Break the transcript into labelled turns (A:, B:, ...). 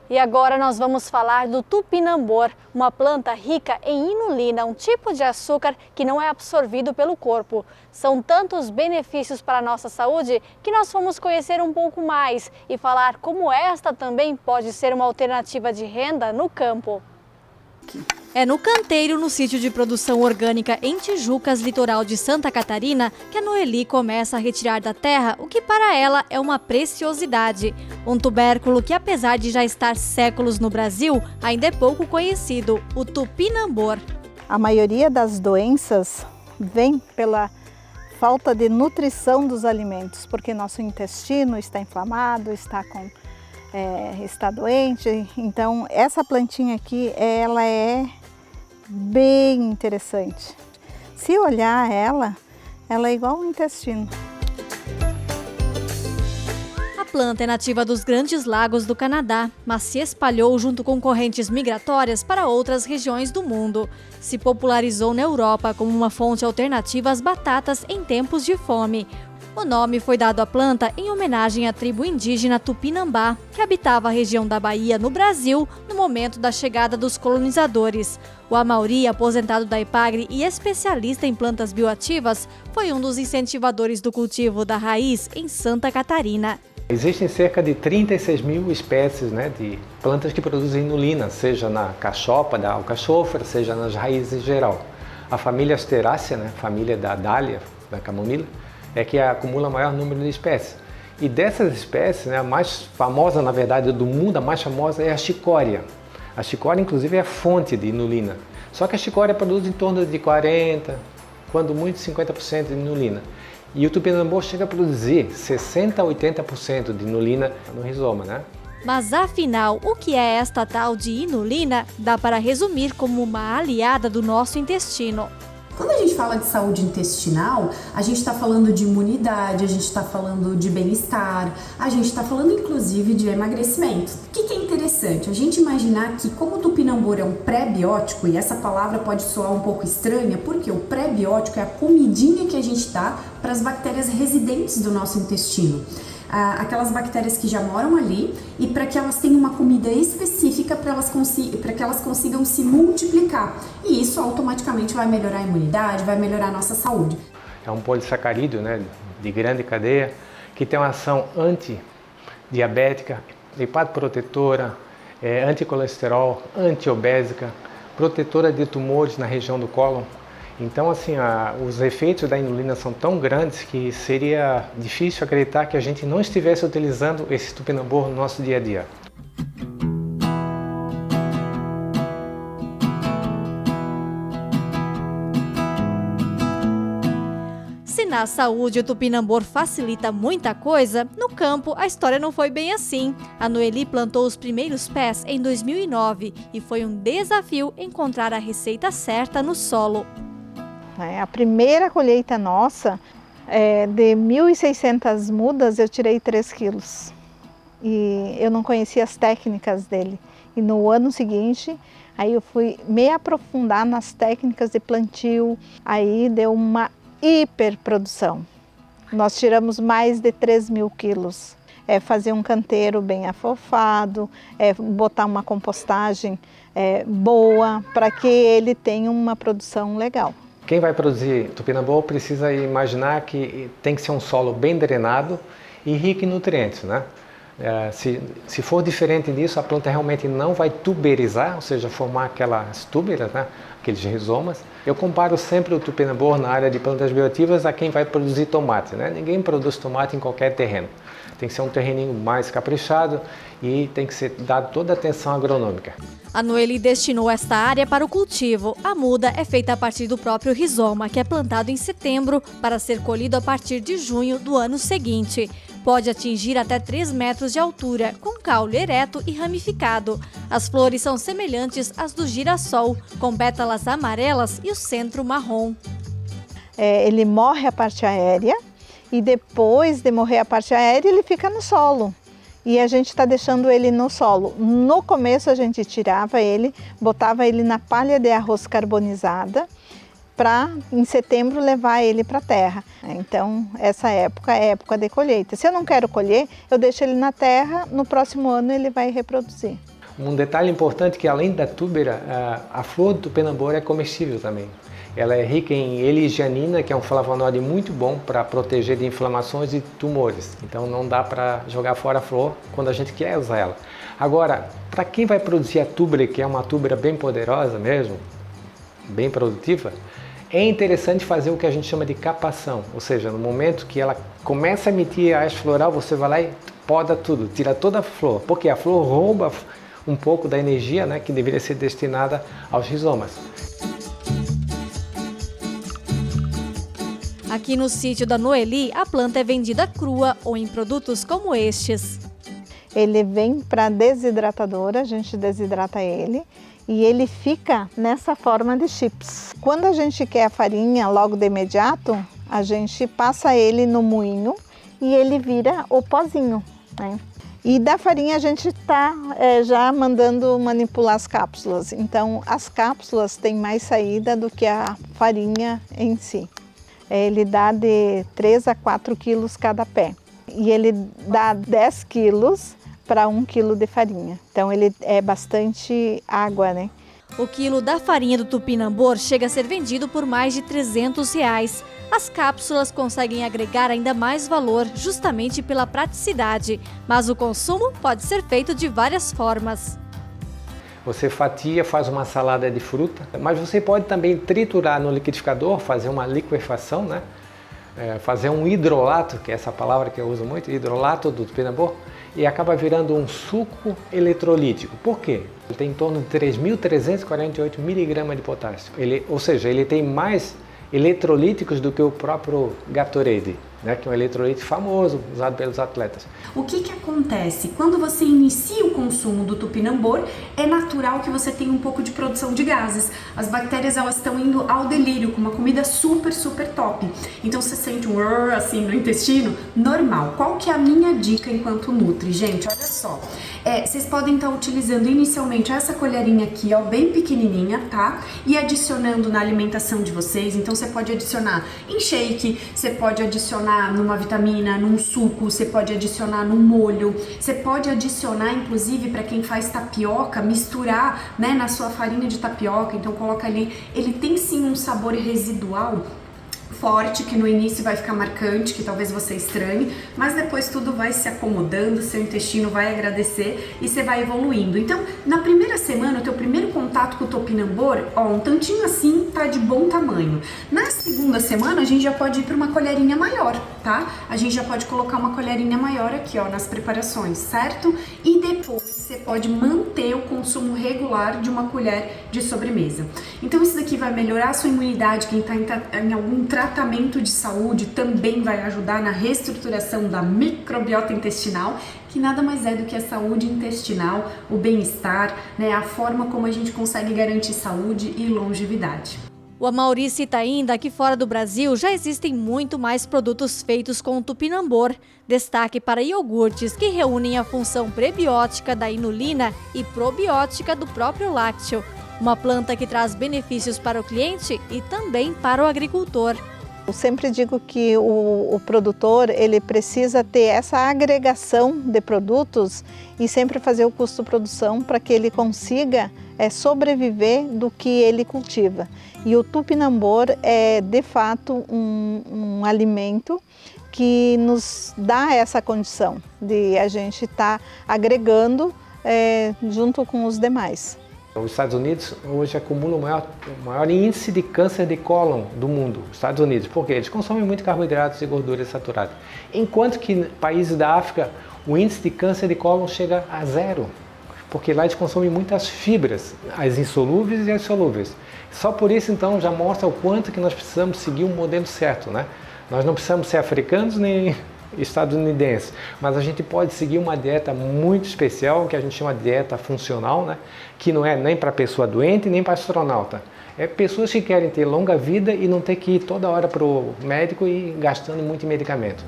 A: E agora nós vamos falar do tupinambor, uma planta rica em inulina, um tipo de açúcar que não é absorvido pelo corpo. São tantos benefícios para a nossa saúde que nós fomos conhecer um pouco mais e falar como esta também pode ser uma alternativa de renda no campo. É no canteiro, no sítio de produção orgânica em Tijucas, litoral de Santa Catarina, que a Noeli começa a retirar da terra o que para ela é uma preciosidade. Um tubérculo que, apesar de já estar séculos no Brasil, ainda é pouco conhecido, o tupinambor.
B: A maioria das doenças vem pela falta de nutrição dos alimentos, porque nosso intestino está inflamado, está doente. Então essa plantinha aqui, ela é bem interessante. Se olhar ela é igual um intestino.
A: A planta é nativa dos Grandes Lagos do Canadá, mas se espalhou junto com correntes migratórias para outras regiões do mundo. Se popularizou na Europa como uma fonte alternativa às batatas em tempos de fome. O nome foi dado à planta em homenagem à tribo indígena Tupinambá, que habitava a região da Bahia, no Brasil, no momento da chegada dos colonizadores. O Amauri, aposentado da Ipagre e especialista em plantas bioativas, foi um dos incentivadores do cultivo da raiz em Santa Catarina.
C: Existem cerca de 36 mil espécies, de plantas que produzem inulina, seja na cachopa da alcachofra, seja nas raízes em geral. A família Asterácea, família da dália, da camomila, é que acumula o maior número de espécies. E dessas espécies, a mais famosa, na verdade, do mundo, a mais famosa é a chicória. A chicória, inclusive, é fonte de inulina. Só que a chicória produz em torno de 40%, quando muito 50% de inulina. E o tupinambor chega a produzir 60% a 80% de inulina no rizoma,
A: Mas afinal, o que é esta tal de inulina? Dá para resumir como uma aliada do nosso intestino.
D: Quando a gente fala de saúde intestinal, a gente está falando de imunidade, a gente está falando de bem-estar, a gente está falando inclusive de emagrecimento. O que é interessante? A gente imaginar que como o tupinambor é um pré-biótico, e essa palavra pode soar um pouco estranha, porque o pré-biótico é a comidinha que a gente dá para as bactérias residentes do nosso intestino. Aquelas bactérias que já moram ali e para que elas tenham uma comida específica para que elas consigam se multiplicar. E isso automaticamente vai melhorar a imunidade, vai melhorar a nossa saúde.
C: É um polissacarídeo de grande cadeia que tem uma ação antidiabética, hepatoprotetora, anticolesterol, antiobésica, protetora de tumores na região do cólon. Então, os efeitos da inulina são tão grandes que seria difícil acreditar que a gente não estivesse utilizando esse tupinambor no nosso dia a dia.
A: Se na saúde o tupinambor facilita muita coisa, no campo a história não foi bem assim. A Noeli plantou os primeiros pés em 2009 e foi um desafio encontrar a receita certa no solo.
B: A primeira colheita nossa, de 1.600 mudas, eu tirei 3 quilos. E eu não conhecia as técnicas dele. E no ano seguinte, aí eu fui me aprofundar nas técnicas de plantio, aí deu uma hiperprodução. Nós tiramos mais de 3.000 quilos. Fazer um canteiro bem afofado, botar uma compostagem boa, para que ele tenha uma produção legal.
C: Quem vai produzir tupinambor precisa imaginar que tem que ser um solo bem drenado e rico em nutrientes, Se for diferente disso, a planta realmente não vai tuberizar, ou seja, formar aquelas túberas, aqueles rizomas. Eu comparo sempre o tupinambor na área de plantas bioativas a quem vai produzir tomate, Ninguém produz tomate em qualquer terreno. Tem que ser um terreninho mais caprichado e tem que ser dado toda a atenção agronômica.
A: A Noeli destinou esta área para o cultivo. A muda é feita a partir do próprio rizoma, que é plantado em setembro para ser colhido a partir de junho do ano seguinte. Pode atingir até 3 metros de altura, com caule ereto e ramificado. As flores são semelhantes às do girassol, com pétalas amarelas e o centro marrom.
B: Ele morre a parte aérea e depois de morrer a parte aérea ele fica no solo. E a gente está deixando ele no solo. No começo a gente tirava ele, botava ele na palha de arroz carbonizada para em setembro levar ele para a terra. Então essa época é época de colheita. Se eu não quero colher, eu deixo ele na terra, no próximo ano ele vai reproduzir.
C: Um detalhe importante é que além da túbera, a flor do tupinambora é comestível também. Ela é rica em L-gianina, que é um flavonoide muito bom para proteger de inflamações e tumores. Então não dá para jogar fora a flor quando a gente quer usar ela. Agora, para quem vai produzir a túbera, que é uma túbera bem poderosa mesmo, bem produtiva, é interessante fazer o que a gente chama de capação. Ou seja, no momento que ela começa a emitir a haste floral, você vai lá e poda tudo, tira toda a flor. Porque a flor rouba um pouco da energia, né, que deveria ser destinada aos rizomas.
A: Aqui no sítio da Noeli, a planta é vendida crua ou em produtos como estes.
B: Ele vem para desidratadora, a gente desidrata ele e ele fica nessa forma de chips. Quando a gente quer a farinha logo de imediato, a gente passa ele no moinho e ele vira o pozinho, né? E da farinha a gente está já mandando manipular as cápsulas. Então as cápsulas têm mais saída do que a farinha em si. Ele dá de 3 a 4 quilos cada pé. E ele dá 10 quilos para 1 quilo de farinha. Então ele é bastante água, né?
A: O quilo da farinha do tupinambor chega a ser vendido por mais de R$300. As cápsulas conseguem agregar ainda mais valor, justamente pela praticidade. Mas o consumo pode ser feito de várias formas.
C: Você fatia, faz uma salada de fruta, mas você pode também triturar no liquidificador, fazer uma liquefação, né? Fazer um hidrolato, que é essa palavra que eu uso muito, hidrolato do tupinambor, e acaba virando um suco eletrolítico. Por quê? Ele tem em torno de 3.348 miligramas de potássio. Ou seja, ele tem mais eletrolíticos do que o próprio Gatorade, né, que é um eletrolite famoso usado pelos atletas.
D: O que acontece? Quando você inicia o consumo do tupinambor, é natural que você tenha um pouco de produção de gases. As bactérias, elas estão indo ao delírio com uma comida super top. Então você sente um assim no intestino, normal. Qual que é a minha dica enquanto nutri? Gente, olha só. Vocês podem estar utilizando inicialmente essa colherinha aqui, ó, bem pequenininha, tá? E adicionando na alimentação de vocês. Então você pode adicionar em shake, você pode adicionar numa vitamina, num suco, você pode adicionar num molho, você pode adicionar, inclusive, para quem faz tapioca, misturar, né, na sua farinha de tapioca. Então coloca ali, ele tem sim um sabor residual forte, que no início vai ficar marcante, que talvez você estranhe, mas depois tudo vai se acomodando, seu intestino vai agradecer e você vai evoluindo. Então, na primeira semana, o teu primeiro contato com o tupinambor, ó, um tantinho assim, tá de bom tamanho. Na segunda semana, a gente já pode ir para uma colherinha maior, tá? A gente já pode colocar uma colherinha maior aqui, ó, nas preparações, certo? E depois você pode manter o consumo regular de uma colher de sobremesa. Então, isso daqui vai melhorar a sua imunidade, quem tá em algum tratamento de saúde também vai ajudar na reestruturação da microbiota intestinal, que nada mais é do que a saúde intestinal, o bem-estar, né, a forma como a gente consegue garantir saúde e longevidade.
A: O Amaury cita ainda que fora do Brasil já existem muito mais produtos feitos com o tupinambor. Destaque para iogurtes que reúnem a função prebiótica da inulina e probiótica do próprio lácteo. Uma planta que traz benefícios para o cliente e também para o agricultor.
B: Eu sempre digo que o produtor ele precisa ter essa agregação de produtos e sempre fazer o custo-produção para que ele consiga sobreviver do que ele cultiva. E o tupinambor é de fato um alimento que nos dá essa condição de a gente estar agregando junto com os demais.
C: Os Estados Unidos hoje acumulam o maior índice de câncer de cólon do mundo, os Estados Unidos, porque eles consomem muito carboidratos e gorduras saturadas. Enquanto que em países da África, o índice de câncer de cólon chega a 0, porque lá eles consomem muitas fibras, as insolúveis e as solúveis. Só por isso, então, já mostra o quanto que nós precisamos seguir um modelo certo, né? Nós não precisamos ser africanos nem estadunidenses, mas a gente pode seguir uma dieta muito especial, que a gente chama de dieta funcional, né? Que não é nem para pessoa doente, nem para astronauta. É pessoas que querem ter longa vida e não ter que ir toda hora para o médico e gastando muito em medicamento.